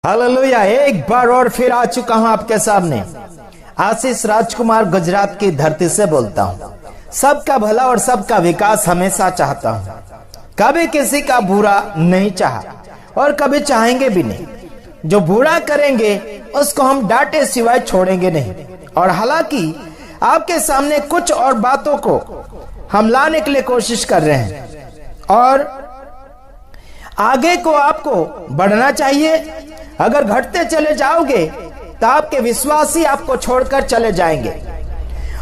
Hallelujah. एक बार और फिर आ चुका हूं आपके सामने। आशीष राजकुमार गुजरात की धरती से बोलता हूं। सबका भला और सबका विकास हमेशा चाहता हूं। कभी किसी का बुरा नहीं चाहा और कभी चाहेंगे भी नहीं। जो बुरा करेंगे उसको हम डांटे सिवाय छोड़ेंगे नहीं। और हालांकि आपके सामने कुछ और बातों को हम लाने के लिए कोशिश कर रहे हैं और आगे को आपको बढ़ना चाहिए। अगर घटते चले जाओगे तो आपके विश्वासी आपको छोड़कर चले जाएंगे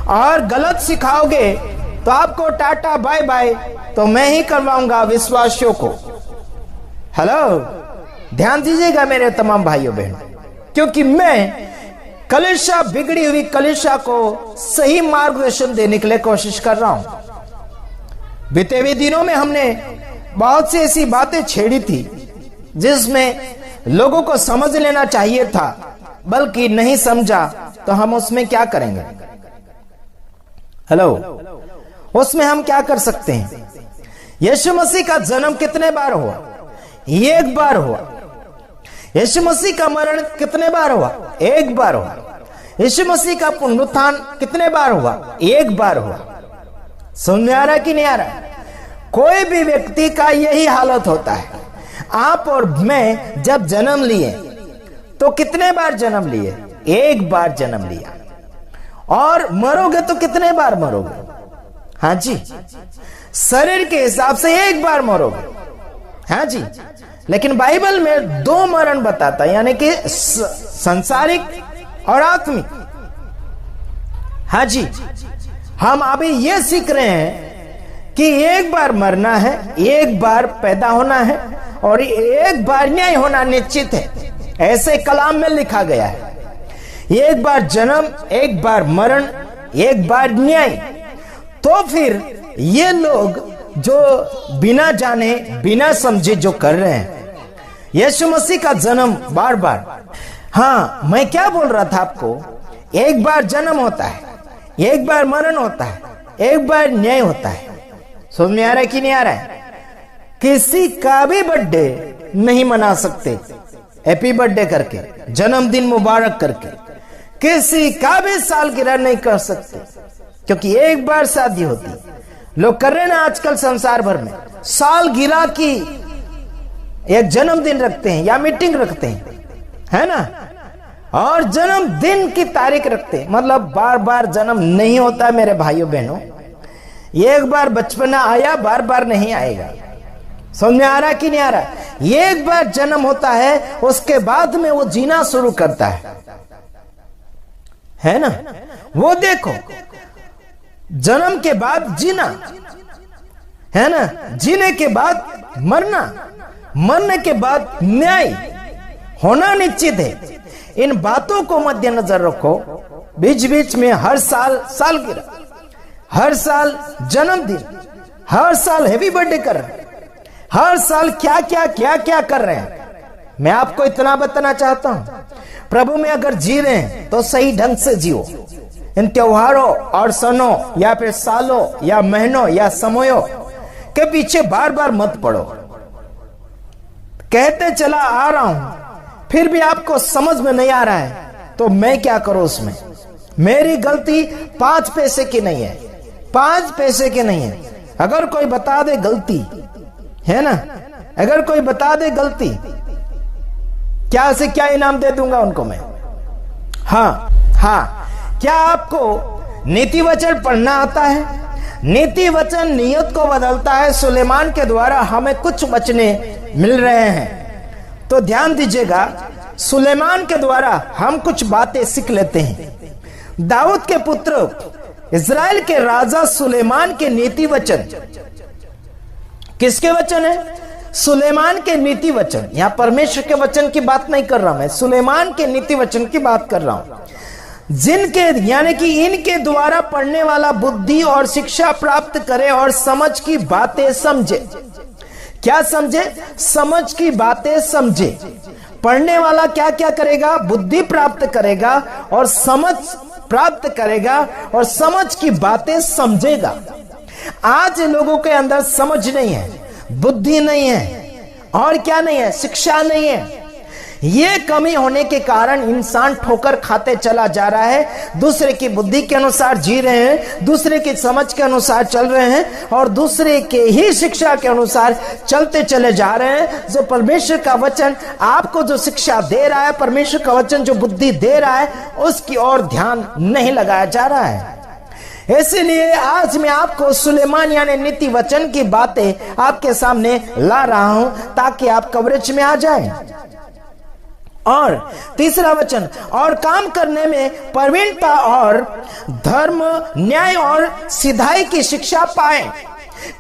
और गलत सिखाओगे तो आपको टाटा बाय बाय तो मैं ही करवाऊंगा विश्वासियों को। हेलो, ध्यान दीजिएगा मेरे तमाम भाइयों बहनों, क्योंकि मैं कलीसिया, बिगड़ी हुई कलीसिया को सही मार्गदर्शन देने के लिए कोशिश कर रहा हूं। बीते हुए दिनों में हमने बहुत सी ऐसी बातें छेड़ी थी जिसमें लोगों को समझ लेना चाहिए था, बल्कि नहीं समझा तो हम उसमें क्या करेंगे? हेलो, उसमें हम क्या कर सकते हैं? यीशु मसीह का जन्म कितने बार हुआ? एक बार हुआ। यीशु मसीह का मरण कितने बार हुआ? एक बार हुआ। यीशु मसीह का पुनरुत्थान कितने बार हुआ? एक बार हुआ। समझ में आ रहा कि नहीं आ रहा? कोई भी व्यक्ति का यही हालत होता है। आप और मैं जब जन्म लिए तो कितने बार जन्म लिए? एक बार जन्म लिया। और मरोगे तो कितने बार मरोगे? हाँ जी, शरीर के हिसाब से एक बार मरोगे। हाँ जी, लेकिन बाइबल में दो मरण बताता है, यानी कि संसारिक और आत्मिक। हाँ जी, हम अभी ये सीख रहे हैं कि एक बार मरना है, एक बार पैदा होना है और एक बार न्याय होना निश्चित है। ऐसे कलाम में लिखा गया है, एक बार जन्म, एक बार मरण, एक बार न्याय। तो फिर ये लोग जो बिना जाने बिना समझे जो कर रहे हैं, यीशु मसीह का जन्म बार बार, हाँ मैं क्या बोल रहा था आपको, एक बार जन्म होता है, एक बार मरण होता है, एक बार न्याय होता है। समझ में आ रहा है कि नहीं आ रहा है? किसी का भी बर्थडे नहीं मना सकते हैप्पी बर्थडे करके, जन्मदिन मुबारक करके। किसी का भी सालगिरह नहीं कर सकते, क्योंकि एक बार शादी होती। लोग कर रहे हैं ना आजकल संसार भर में, सालगिरह की एक जन्मदिन रखते हैं या मीटिंग रखते हैं, है ना, और जन्मदिन की तारीख रखते हैं। मतलब बार बार जन्म नहीं होता मेरे भाइयों बहनों। एक बार बचपना आया, बार बार नहीं आएगा। समझ में आ रहा कि नहीं आ रहा? एक बार जन्म होता है, उसके बाद में वो जीना शुरू करता है ना। वो देखो, जन्म के बाद जीना, है ना, जीने के बाद मरना, मरने के बाद न्याय होना निश्चित है। इन बातों को मद्देनजर रखो। बीच बीच में हर साल सालगिरह, हर साल जन्मदिन, हर साल हैप्पी बर्थडे कर रहे हैं, हर साल क्या क्या कर रहे हैं। मैं आपको इतना बताना चाहता हूं, प्रभु में अगर जी रहे हैं तो सही ढंग से जियो। इन त्योहारों और सनों या फिर सालों या महीनों या समयों के पीछे बार बार मत पड़ो। कहते चला आ रहा हूं, फिर भी आपको समझ में नहीं आ रहा है तो मैं क्या करूं उसमें? मेरी गलती 5 पैसे की नहीं है, 5 पैसे की नहीं है। अगर कोई बता दे गलती, है ना, अगर कोई बता दे गलती, क्या से क्या इनाम दे दूंगा उनको मैं। हाँ, क्या आपको नीति वचन पढ़ना आता है? नीति वचन नियत को बदलता है। सुलेमान के द्वारा हमें कुछ वचने मिल रहे हैं, तो ध्यान दीजिएगा। सुलेमान के द्वारा हम कुछ बातें सीख लेते हैं। दाऊद के पुत्र, इजराइल के राजा सुलेमान के नीति वचन, किसके वचन है? सुलेमान के नीति वचन। यहां परमेश्वर के वचन की बात नहीं कर रहा मैं, सुलेमान के नीति वचन की बात कर रहा हूं, जिनके यानी कि इनके द्वारा पढ़ने वाला बुद्धि और शिक्षा प्राप्त करे और समझ की बातें समझे। क्या समझे? समझ की बातें समझे। पढ़ने वाला क्या क्या करेगा? बुद्धि प्राप्त करेगा और समझ प्राप्त करेगा और समझ की बातें समझेगा। आज लोगों के अंदर समझ नहीं है, बुद्धि नहीं है, और क्या नहीं है? शिक्षा नहीं है। ये कमी होने के कारण इंसान ठोकर खाते चला जा रहा है, दूसरे की बुद्धि के अनुसार जी रहे हैं, दूसरे की समझ के अनुसार चल रहे हैं और दूसरे के ही शिक्षा के अनुसार चलते चले जा रहे हैं। जो परमेश्वर का वचन आपको जो शिक्षा दे रहा है, परमेश्वर का वचन जो बुद्धि दे रहा है, उसकी ओर ध्यान नहीं लगाया जा रहा है। इसलिए आज मैं आपको सुलेमान यानी नीति वचन की बातें आपके सामने ला रहा हूं ताकि आप कवरेज में आ जाएं। और तीसरा वचन, और काम करने में प्रवीणता और धर्म, न्याय और सिधाई की शिक्षा पाए।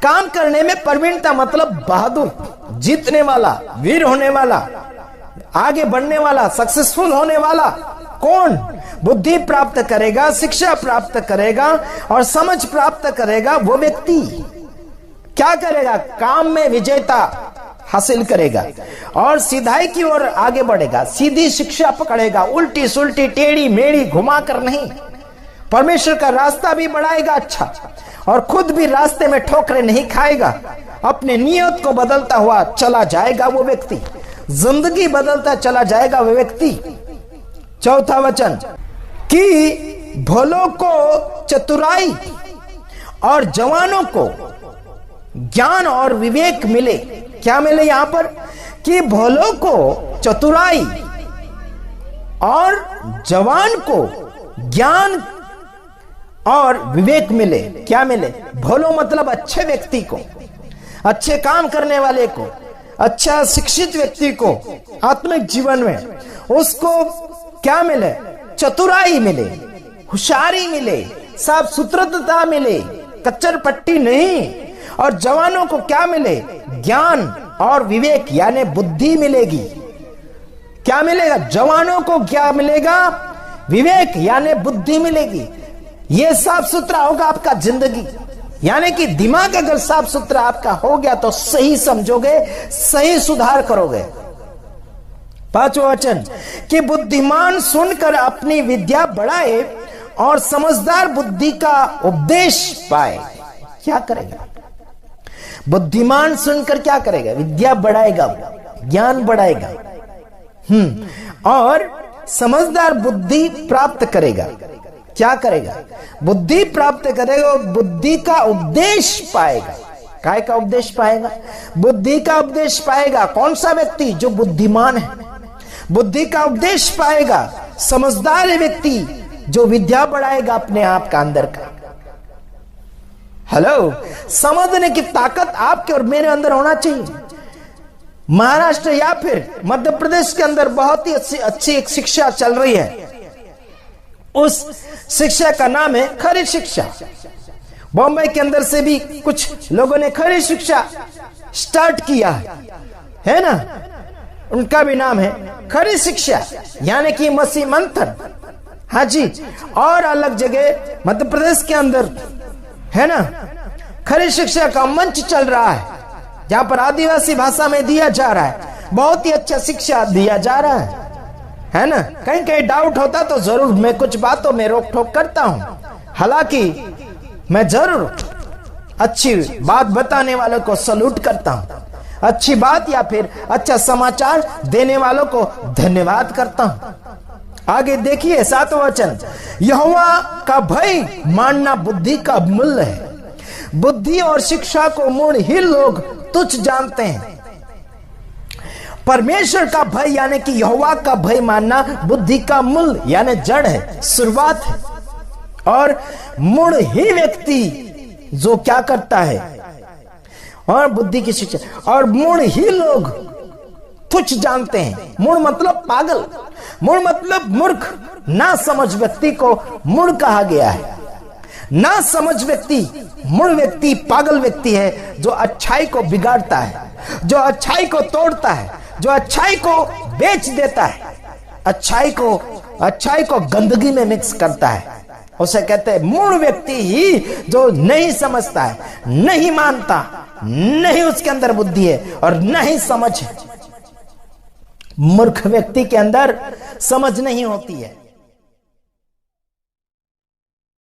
काम करने में प्रवीणता मतलब बहादुर, जीतने वाला, वीर होने वाला, आगे बढ़ने वाला, सक्सेसफुल होने वाला। कौन बुद्धि प्राप्त करेगा, शिक्षा प्राप्त करेगा और समझ प्राप्त करेगा? वो व्यक्ति क्या करेगा? काम में विजेता हासिल करेगा और सीधाई की ओर आगे बढ़ेगा, सीधी शिक्षा पकड़ेगा, उल्टी सुल्टी टेढ़ी मेढ़ी घुमाकर नहीं। परमेश्वर का रास्ता भी बढ़ाएगा अच्छा, और खुद भी रास्ते में ठोकरें नहीं खाएगा। अपने नियत को बदलता हुआ चला जाएगा वो व्यक्ति, जिंदगी बदलता चला जाएगा वो व्यक्ति। चौथा वचन, कि भोलों को चतुराई और जवानों को ज्ञान और विवेक मिले। क्या मिले यहां पर? कि भोलों को चतुराई और जवान को ज्ञान और विवेक मिले। क्या मिले? भोलों मतलब अच्छे व्यक्ति को, अच्छे काम करने वाले को, अच्छा शिक्षित व्यक्ति को आत्मिक जीवन में उसको क्या मिले? चतुराई मिले, होशियारी मिले, साफ सुथरता मिले, कच्चर पट्टी नहीं। और जवानों को क्या मिले? ज्ञान और विवेक यानी बुद्धि मिलेगी। क्या मिलेगा? जवानों को क्या मिलेगा? विवेक यानी बुद्धि मिलेगी। ये साफ सुथरा होगा आपका जिंदगी, यानी कि दिमाग अगर साफ सुथरा आपका हो गया तो सही समझोगे, सही सुधार करोगे। पांचवा वचन, कि बुद्धिमान सुनकर अपनी विद्या बढ़ाए और समझदार बुद्धि का उपदेश पाए। क्या करेगा? बुद्धिमान सुनकर क्या करेगा? विद्या बढ़ाएगा, ज्ञान बढ़ाएगा, और समझदार बुद्धि प्राप्त करेगा। क्या करेगा? बुद्धि प्राप्त करेगा और बुद्धि का उपदेश पाएगा। काय का उपदेश पाएगा? बुद्धि का उपदेश पाएगा। कौन सा व्यक्ति? जो बुद्धिमान है, बुद्धि का उपदेश पाएगा। समझदार व्यक्ति जो विद्या बढ़ाएगा अपने आप का अंदर का। हेलो, समझने की ताकत आपके और मेरे अंदर होना चाहिए। महाराष्ट्र या फिर मध्य प्रदेश के अंदर बहुत ही अच्छी एक शिक्षा चल रही है। उस शिक्षा का नाम है खरी शिक्षा। बॉम्बे के अंदर से भी कुछ लोगों ने खरी शिक्षा स्टार्ट किया है ना, उनका भी नाम है खरी शिक्षा, यानी कि मसीह मंथन। हाँ जी, और अलग जगह मध्य प्रदेश के अंदर है ना, खरी शिक्षा का मंच चल रहा है, जहां पर आदिवासी भाषा में दिया जा रहा है। बहुत ही अच्छा शिक्षा दिया जा रहा है ना। कहीं कहीं डाउट होता तो जरूर मैं कुछ बातों में रोक टोक करता हूं, हालांकि मैं जरूर अच्छी बात बताने वालों को सैल्यूट करता हूं, अच्छी बात या फिर अच्छा समाचार देने वालों को धन्यवाद करता हूं। आगे देखिए 7वां वचन, यहोवा का भय मानना बुद्धि का मूल्य है। बुद्धि और शिक्षा को मूल ही लोग तुच्छ जानते हैं। परमेश्वर का भय यानी कि यहोवा का भय मानना बुद्धि का मूल यानी जड़ है, शुरुआत है। और मूल ही व्यक्ति जो क्या करता है, और बुद्धि की शिक्षा, और मूल ही लोग तुच्छ जानते हैं। मूढ़ मतलब पागल, मूढ़ मतलब मूर्ख, ना समझ व्यक्ति को मूढ़ कहा गया है। ना समझ व्यक्ति, मूढ़ व्यक्ति पागल व्यक्ति है जो अच्छाई को बिगाड़ता है, जो अच्छाई को तोड़ता है, जो अच्छाई को बेच देता है, अच्छाई को गंदगी में मिक्स करता है। उसे कहते हैं मूढ़ व्यक्ति ही जो नहीं समझता है, नहीं मानता, नहीं उसके अंदर बुद्धि है और नहीं समझ है। मूर्ख व्यक्ति के अंदर समझ नहीं होती है।